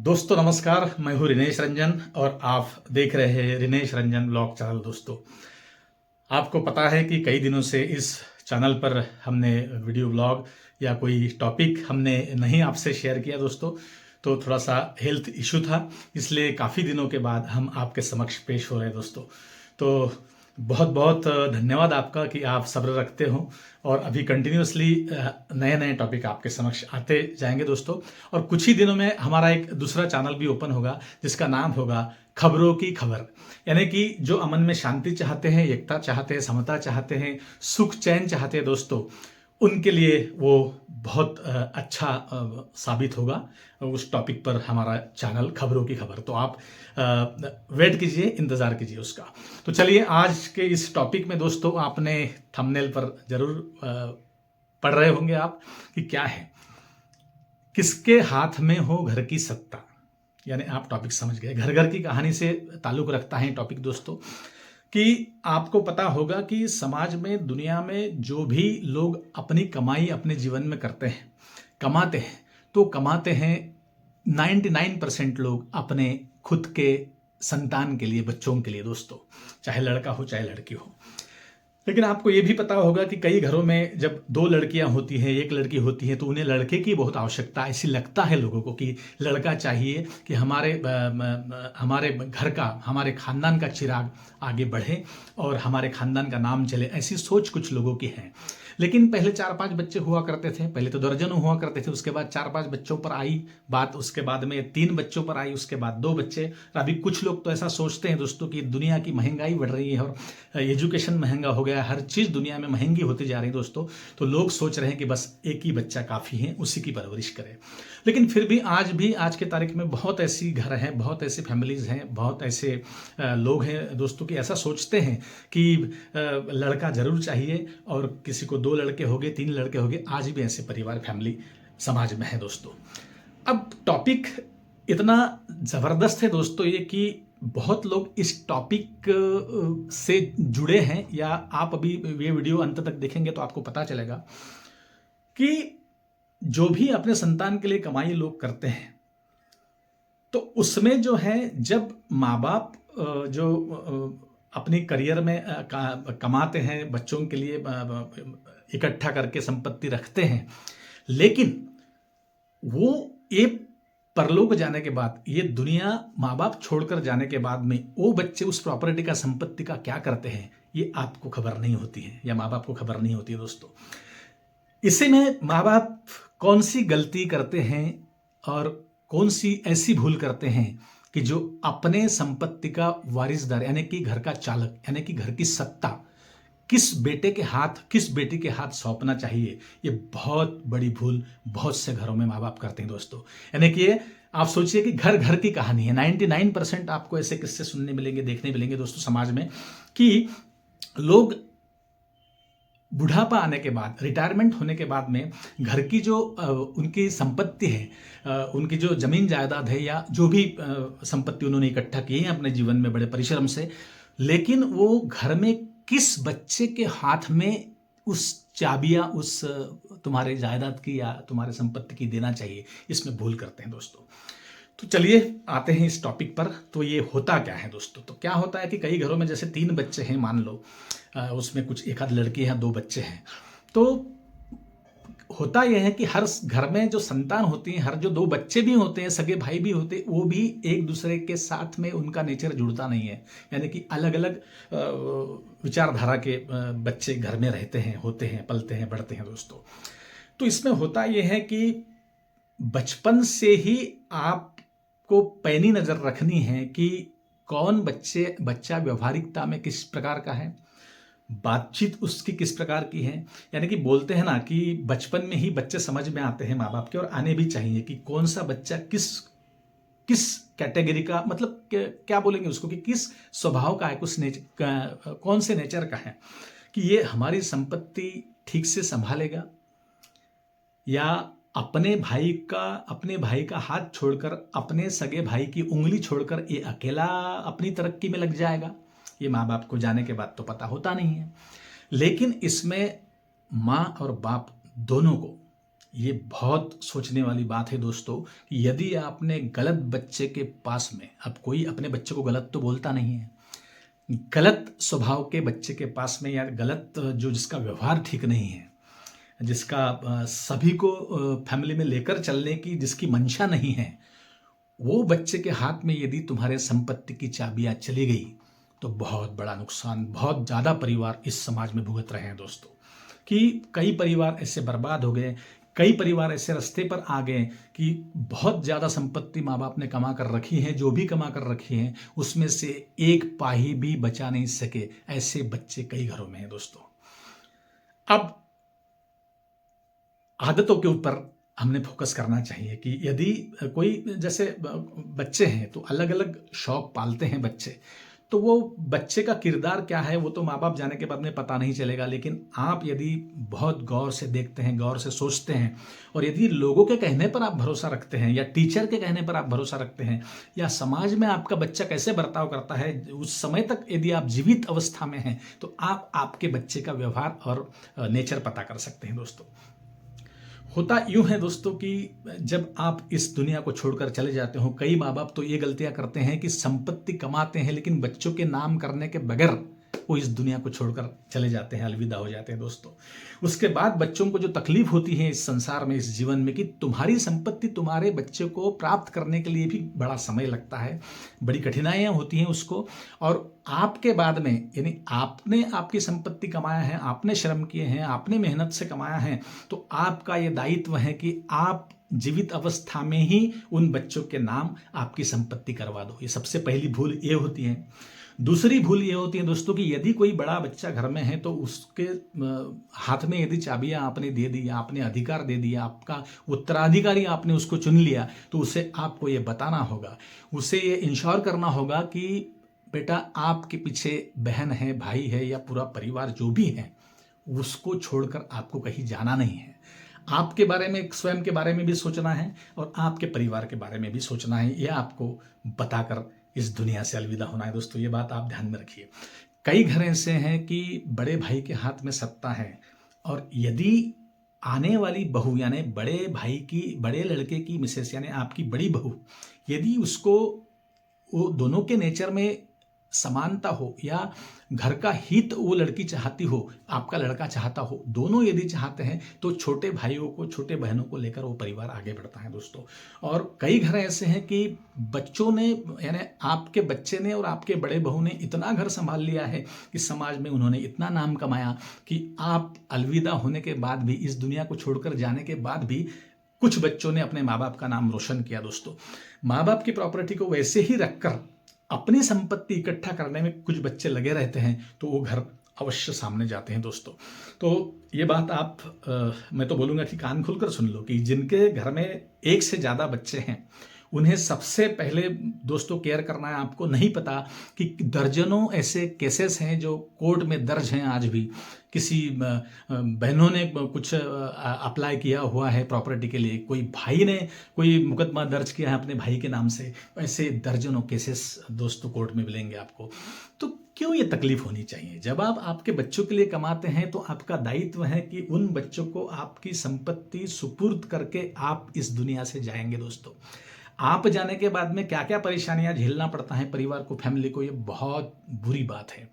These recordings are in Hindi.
दोस्तों नमस्कार, मैं हूँ रिनेश रंजन और आप देख रहे हैं रिनेश रंजन ब्लॉग चैनल। दोस्तों आपको पता है कि कई दिनों से इस चैनल पर हमने वीडियो ब्लॉग या कोई टॉपिक हमने नहीं आपसे शेयर किया दोस्तों। तो थोड़ा सा हेल्थ इशू था, इसलिए काफ़ी दिनों के बाद हम आपके समक्ष पेश हो रहे हैं दोस्तों। तो बहुत बहुत धन्यवाद आपका कि आप सब्र रखते हो और अभी कंटिन्यूसली नए नए टॉपिक आपके समक्ष आते जाएंगे दोस्तों। और कुछ ही दिनों में हमारा एक दूसरा चैनल भी ओपन होगा जिसका नाम होगा खबरों की खबर। यानी कि जो अमन में शांति चाहते हैं, एकता चाहते हैं, समता चाहते हैं, सुख चैन चाहते हैं दोस्तों, उनके लिए वो बहुत अच्छा साबित होगा उस टॉपिक पर हमारा चैनल खबरों की खबर। तो आप वेट कीजिए, इंतज़ार कीजिए उसका। तो चलिए आज के इस टॉपिक में दोस्तों, आपने थंबनेल पर जरूर पढ़ रहे होंगे आप कि क्या है, किसके हाथ में हो घर की सत्ता। यानी आप टॉपिक समझ गए, घर घर की कहानी से ताल्लुक रखता है टॉपिक दोस्तों। कि आपको पता होगा कि समाज में, दुनिया में जो भी लोग अपनी कमाई अपने जीवन में करते हैं, कमाते हैं, तो कमाते हैं 99% लोग अपने खुद के संतान के लिए, बच्चों के लिए दोस्तों, चाहे लड़का हो चाहे लड़की हो। लेकिन आपको ये भी पता होगा कि कई घरों में जब दो लड़कियां होती हैं, एक लड़की होती है, तो उन्हें लड़के की बहुत आवश्यकता ऐसी लगता है लोगों को कि लड़का चाहिए कि हमारे घर का, हमारे खानदान का चिराग आगे बढ़े और हमारे खानदान का नाम चले। ऐसी सोच कुछ लोगों की है। लेकिन पहले 4-5 बच्चे हुआ करते थे, पहले तो दर्जनों हुआ करते थे, उसके बाद 4-5 बच्चों पर आई बात, उसके बाद में 3 बच्चों पर आई, उसके बाद 2 बच्चे। और अभी कुछ लोग तो ऐसा सोचते हैं दोस्तों कि दुनिया की महंगाई बढ़ रही है और एजुकेशन महंगा हो गया, हर चीज़ दुनिया में महंगी होती जा रही है दोस्तों। तो लोग सोच रहे हैं कि बस एक ही बच्चा काफ़ी है, उसी की परवरिश करें। लेकिन फिर भी आज के तारीख में बहुत ऐसी घर हैं, बहुत ऐसी फैमिलीज़ हैं, बहुत ऐसे लोग हैं दोस्तों कि ऐसा सोचते हैं कि लड़का ज़रूर चाहिए, और किसी को 2 लड़के हो गए, 3 लड़के हो गए। आज भी ऐसे परिवार, फैमिली समाज में है दोस्तों। अब टॉपिक इतना ज़बरदस्त है दोस्तों ये कि बहुत लोग इस टॉपिक से जुड़े हैं, या आप अभी ये वीडियो अंत तक देखेंगे तो आपको पता चलेगा कि जो भी अपने संतान के लिए कमाई लोग करते हैं, तो उसमें जो है, जब माँ बाप अपनी करियर में कमाते हैं, बच्चों के लिए इकट्ठा करके संपत्ति रखते हैं, लेकिन वो ये परलोक जाने के बाद, ये दुनिया माँ बाप छोड़कर जाने के बाद में वो बच्चे उस प्रॉपर्टी का, संपत्ति का क्या करते हैं, ये आपको खबर नहीं होती है, या माँ बाप को खबर नहीं होती है दोस्तों। इसी में माँ बाप कौन सी गलती करते हैं और कौन सी ऐसी भूल करते हैं कि जो अपने संपत्ति का वारिसदार, यानी कि घर का चालक, यानी कि घर की सत्ता किस बेटे के हाथ, किस बेटी के हाथ सौंपना चाहिए, ये बहुत बड़ी भूल बहुत से घरों में माँ बाप करते हैं दोस्तों। यानी कि ये आप सोचिए कि घर घर की कहानी है। 99% आपको ऐसे किस्से सुनने मिलेंगे, देखने मिलेंगे दोस्तों समाज में, कि लोग बुढ़ापा आने के बाद, रिटायरमेंट होने के बाद में घर की जो उनकी संपत्ति है, उनकी जो जमीन जायदाद है, या जो भी संपत्ति उन्होंने इकट्ठा की है अपने जीवन में बड़े परिश्रम से, लेकिन वो घर में किस बच्चे के हाथ में उस चाबियां, उस तुम्हारे जायदाद की या तुम्हारे संपत्ति की देना चाहिए, इसमें भूल करते हैं दोस्तों। तो चलिए आते हैं इस टॉपिक पर। तो ये होता क्या है दोस्तों? तो क्या होता है कि कई घरों में जैसे 3 बच्चे हैं मान लो, उसमें कुछ एक आध लड़की है, 2 बच्चे हैं, तो होता यह है कि हर घर में जो संतान होती है, हर जो 2 बच्चे भी होते हैं, सगे भाई भी होते हैं, वो भी एक दूसरे के साथ में उनका नेचर जुड़ता नहीं है। यानी कि अलग अलग विचारधारा के बच्चे घर में रहते हैं, होते हैं, पलते हैं, बढ़ते हैं दोस्तों। तो इसमें होता यह है कि बचपन से ही आपको पैनी नज़र रखनी है कि कौन बच्चा व्यवहारिकता में किस प्रकार का है, बातचीत उसकी किस प्रकार की है। यानी कि बोलते हैं ना कि बचपन में ही बच्चे समझ में आते हैं माँ बाप के, और आने भी चाहिए कि कौन सा बच्चा किस कैटेगरी का, मतलब क्या बोलेंगे उसको, कि किस स्वभाव का है, कौन से नेचर का है, कि ये हमारी संपत्ति ठीक से संभालेगा, या अपने भाई का हाथ छोड़कर, अपने सगे भाई की उंगली छोड़कर ये अकेला अपनी तरक्की में लग जाएगा। ये माँ बाप को जाने के बाद तो पता होता नहीं है। लेकिन इसमें माँ और बाप दोनों को ये बहुत सोचने वाली बात है दोस्तों कि यदि आपने गलत बच्चे के पास में, अब कोई अपने बच्चे को गलत तो बोलता नहीं है, गलत स्वभाव के बच्चे के पास में या गलत जो जिसका व्यवहार ठीक नहीं है, जिसका सभी को फैमिली में लेकर चलने की जिसकी मंशा नहीं है, वो बच्चे के हाथ में यदि तुम्हारे संपत्ति की चाबियां चली गई तो बहुत बड़ा नुकसान, बहुत ज़्यादा परिवार इस समाज में भुगत रहे हैं दोस्तों। कि कई परिवार ऐसे बर्बाद हो गए, कई परिवार ऐसे रास्ते पर आ गए कि बहुत ज़्यादा संपत्ति माँ बाप ने कमा कर रखी है, जो भी कमा कर रखी है उसमें से एक पाही भी बचा नहीं सके। ऐसे बच्चे कई घरों में हैं दोस्तों। अब आदतों के ऊपर हमने फोकस करना चाहिए कि यदि कोई जैसे बच्चे हैं तो अलग अलग शौक पालते हैं बच्चे, तो वो बच्चे का किरदार क्या है वो तो माँ बाप जाने के बाद में पता नहीं चलेगा। लेकिन आप यदि बहुत गौर से देखते हैं, गौर से सोचते हैं, और यदि लोगों के कहने पर आप भरोसा रखते हैं या टीचर के कहने पर आप भरोसा रखते हैं या समाज में आपका बच्चा कैसे बर्ताव करता है उस समय तक यदि आप जीवित अवस्था में हैं तो आप आपके बच्चे का व्यवहार और नेचर पता कर सकते हैं दोस्तों। होता यूं है दोस्तों कि जब आप इस दुनिया को छोड़कर चले जाते हो, कई माँ बाप तो ये गलतियां करते हैं कि संपत्ति कमाते हैं लेकिन बच्चों के नाम करने के बगैर वो इस दुनिया को छोड़कर चले जाते हैं, अलविदा हो जाते हैं दोस्तों। उसके बाद बच्चों को जो तकलीफ होती है इस संसार में, इस जीवन में, कि तुम्हारी संपत्ति तुम्हारे बच्चे को प्राप्त करने के लिए भी बड़ा समय लगता है, बड़ी कठिनाइयां होती हैं उसको। और आपके बाद में यानी आपने आपकी संपत्ति कमाया है, आपने श्रम किए हैं, आपने मेहनत से कमाया है, तो आपका ये दायित्व है कि आप जीवित अवस्था में ही उन बच्चों के नाम आपकी संपत्ति करवा दो। ये सबसे पहली भूल ये होती है। दूसरी भूल ये होती है दोस्तों कि यदि कोई बड़ा बच्चा घर में है तो उसके हाथ में यदि चाबियां आपने दे दी, आपने अधिकार दे दिया, आपका उत्तराधिकारी आपने उसको चुन लिया, तो उसे आपको ये बताना होगा, उसे ये इंश्योर करना होगा कि बेटा आपके पीछे बहन है, भाई है या पूरा परिवार जो भी है, उसको छोड़कर आपको कहीं जाना नहीं है। आपके बारे में, स्वयं के बारे में भी सोचना है और आपके परिवार के बारे में भी सोचना है। यह आपको बताकर इस दुनिया से अलविदा होना है दोस्तों। ये बात आप ध्यान में रखिए। कई घर ऐसे हैं कि बड़े भाई के हाथ में सत्ता है, और यदि आने वाली बहू यानी बड़े भाई की, बड़े लड़के की मिसेस यानी आपकी बड़ी बहू, यदि उसको वो दोनों के नेचर में समानता हो या घर का हित वो लड़की चाहती हो, आपका लड़का चाहता हो, दोनों यदि चाहते हैं तो छोटे भाइयों को, छोटे बहनों को लेकर वो परिवार आगे बढ़ता है दोस्तों। और कई घर ऐसे हैं कि बच्चों ने यानी आपके बच्चे ने और आपके बड़े बहू ने इतना घर संभाल लिया है कि समाज में उन्होंने इतना नाम कमाया कि आप अलविदा होने के बाद भी, इस दुनिया को छोड़कर जाने के बाद भी, कुछ बच्चों ने अपने माँ बाप का नाम रोशन किया दोस्तों। माँ बाप की प्रॉपर्टी को वैसे ही रखकर अपनी संपत्ति इकट्ठा करने में कुछ बच्चे लगे रहते हैं तो वो घर अवश्य सामने जाते हैं दोस्तों। तो ये बात आप मैं तो बोलूँगा कि कान खोलकर सुन लो कि जिनके घर में एक से ज़्यादा बच्चे हैं उन्हें सबसे पहले दोस्तों केयर करना है। आपको नहीं पता कि दर्जनों ऐसे केसेस हैं जो कोर्ट में दर्ज हैं आज भी। किसी बहनों ने कुछ अप्लाई किया हुआ है प्रॉपर्टी के लिए, कोई भाई ने कोई मुकदमा दर्ज किया है अपने भाई के नाम से। ऐसे दर्जनों केसेस दोस्तों कोर्ट में मिलेंगे आपको। तो क्यों ये तकलीफ होनी चाहिए? जब आप आपके बच्चों के लिए कमाते हैं तो आपका दायित्व है कि उन बच्चों को आपकी संपत्ति सुपुर्द करके आप इस दुनिया से जाएंगे दोस्तों। आप जाने के बाद में क्या क्या परेशानियां झेलना पड़ता है परिवार को, फैमिली को, ये बहुत बुरी बात है।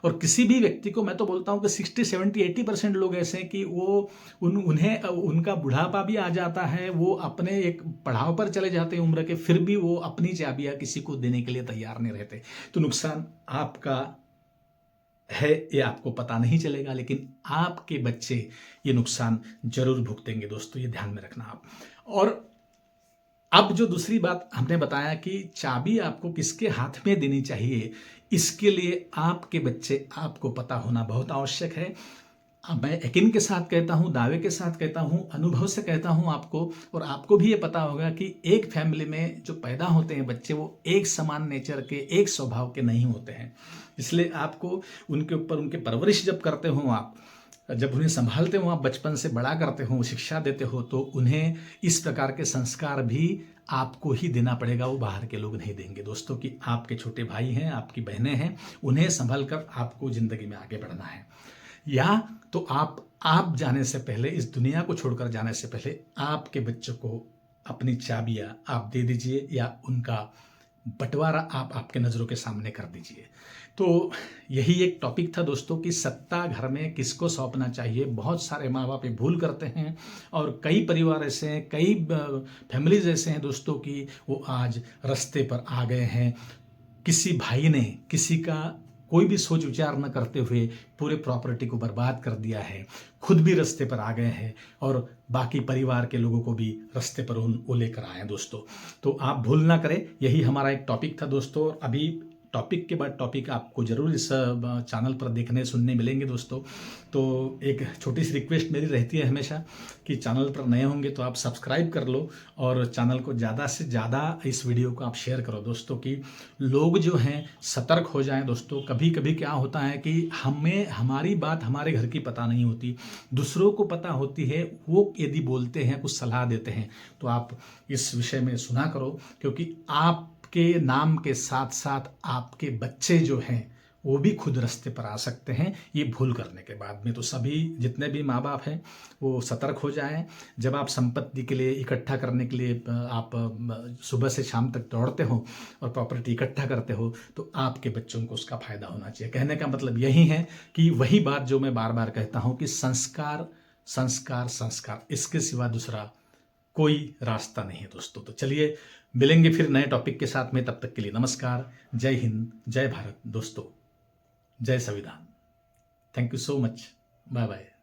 और किसी भी व्यक्ति को मैं तो बोलता हूं कि 60, 70, 80% लोग ऐसे हैं कि वो उन्हें उनका बुढ़ापा भी आ जाता है, वो अपने एक पड़ाव पर चले जाते हैं उम्र के, फिर भी वो अपनी चाबियां किसी को देने के लिए तैयार नहीं रहते। तो नुकसान आपका है ये आपको पता नहीं चलेगा, लेकिन आपके बच्चे ये नुकसान जरूर भुगतेंगे दोस्तों, ये ध्यान में रखना आप। और अब जो दूसरी बात हमने बताया कि चाबी आपको किसके हाथ में देनी चाहिए, इसके लिए आपके बच्चे आपको पता होना बहुत आवश्यक है। मैं यकीन के साथ कहता हूँ, दावे के साथ कहता हूँ, अनुभव से कहता हूँ आपको, और आपको भी ये पता होगा कि एक फैमिली में जो पैदा होते हैं बच्चे, वो एक समान नेचर के, एक स्वभाव के नहीं होते हैं। इसलिए आपको उनके ऊपर, उनके परवरिश जब करते हो आप, जब उन्हें संभालते हो आप, बचपन से बड़ा करते हो, शिक्षा देते हो, तो उन्हें इस प्रकार के संस्कार भी आपको ही देना पड़ेगा, वो बाहर के लोग नहीं देंगे दोस्तों। कि आपके छोटे भाई हैं, आपकी बहनें हैं, उन्हें संभाल कर आपको ज़िंदगी में आगे बढ़ना है। या तो आप जाने से पहले, इस दुनिया को छोड़कर जाने से पहले आपके बच्चों को अपनी चाबियां आप दे दीजिए या उनका बंटवारा आप आपके नज़रों के सामने कर दीजिए। तो यही एक टॉपिक था दोस्तों कि सत्ता घर में किसको सौंपना चाहिए। बहुत सारे माँ बाप ये भूल करते हैं और कई परिवार ऐसे हैं, कई फैमिलीज ऐसे हैं दोस्तों कि वो आज रास्ते पर आ गए हैं। किसी भाई ने किसी का कोई भी सोच विचार न करते हुए पूरे प्रॉपर्टी को बर्बाद कर दिया है, खुद भी रास्ते पर आ गए हैं और बाकी परिवार के लोगों को भी रास्ते पर वो लेकर आए हैं दोस्तों। तो आप भूल ना करें, यही हमारा एक टॉपिक था दोस्तों। अभी टॉपिक के बाद टॉपिक आपको जरूर इस चैनल पर देखने सुनने मिलेंगे दोस्तों। तो एक छोटी सी रिक्वेस्ट मेरी रहती है हमेशा कि चैनल पर नए होंगे तो आप सब्सक्राइब कर लो और चैनल को ज़्यादा से ज़्यादा इस वीडियो को आप शेयर करो दोस्तों, कि लोग जो हैं सतर्क हो जाएं दोस्तों। कभी कभी क्या होता है कि हमें हमारी बात हमारे घर की पता नहीं होती, दूसरों को पता होती है। वो यदि बोलते हैं, कुछ सलाह देते हैं, तो आप इस विषय में सुना करो, क्योंकि आप के नाम के साथ साथ आपके बच्चे जो हैं वो भी खुद रास्ते पर आ सकते हैं ये भूल करने के बाद में। तो सभी जितने भी माँ बाप हैं वो सतर्क हो जाएं। जब आप संपत्ति के लिए इकट्ठा करने के लिए आप सुबह से शाम तक दौड़ते हो और प्रॉपर्टी इकट्ठा करते हो, तो आपके बच्चों को उसका फायदा होना चाहिए। कहने का मतलब यही है कि वही बात जो मैं बार बार कहता हूँ कि संस्कार संस्कार संस्कार, इसके सिवा दूसरा कोई रास्ता नहीं है दोस्तों। तो चलिए मिलेंगे फिर नए टॉपिक के साथ में, तब तक के लिए नमस्कार। जय हिंद, जय भारत दोस्तों, जय संविधान। Thank you so much, bye bye.